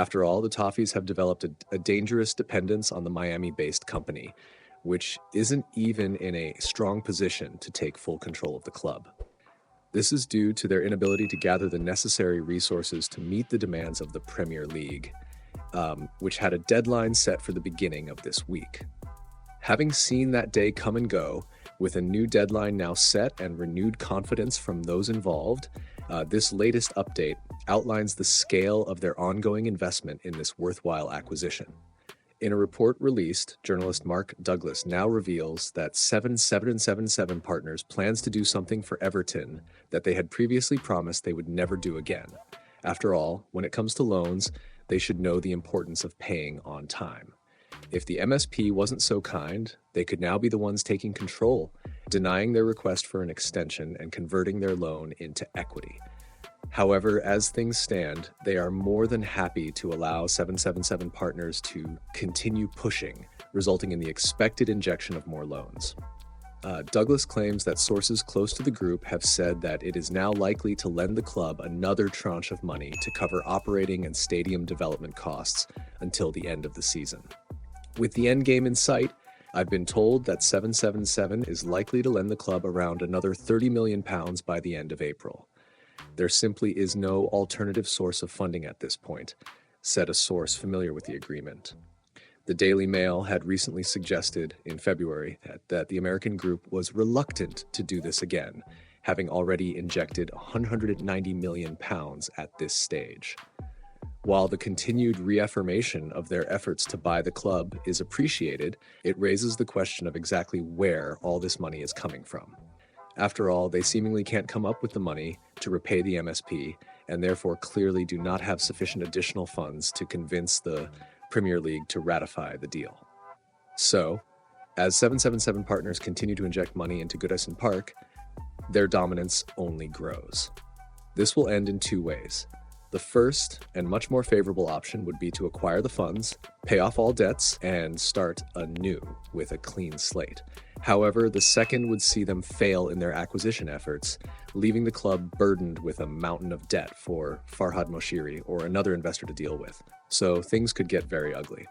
After all, the Toffees have developed a dangerous dependence on the Miami-based company, which isn't even in a strong position to take full control of the club. This is due to their inability to gather the necessary resources to meet the demands of the Premier League, which had a deadline set for the beginning of this week. Having seen that day come and go, with a new deadline now set and renewed confidence from those involved, this latest update outlines the scale of their ongoing investment in this worthwhile acquisition. In a report released, journalist Mark Douglas now reveals that 777 Partners plans to do something for Everton that they had previously promised they would never do again. After all, when it comes to loans, they should know the importance of paying on time. If the MSP wasn't so kind, they could now be the ones taking control, denying their request for an extension and converting their loan into equity. However, as things stand, they are more than happy to allow 777 Partners to continue pushing, resulting in the expected injection of more loans. Douglas claims that sources close to the group have said that it is now likely to lend the club another tranche of money to cover operating and stadium development costs until the end of the season. With the end game in sight, I've been told that 777 is likely to lend the club around another £30 million by the end of April. There simply is no alternative source of funding at this point, said a source familiar with the agreement. The Daily Mail had recently suggested in February that the American group was reluctant to do this again, having already injected £190 million at this stage. While the continued reaffirmation of their efforts to buy the club is appreciated, it raises the question of exactly where all this money is coming from. After all, they seemingly can't come up with the money to repay the MSP, and therefore clearly do not have sufficient additional funds to convince the Premier League to ratify the deal. So, as 777 Partners continue to inject money into Goodison Park, their dominance only grows. This will end in two ways. The first and much more favorable option would be to acquire the funds, pay off all debts, and start anew with a clean slate. However, the second would see them fail in their acquisition efforts, leaving the club burdened with a mountain of debt for Farhad Moshiri or another investor to deal with. So things could get very ugly.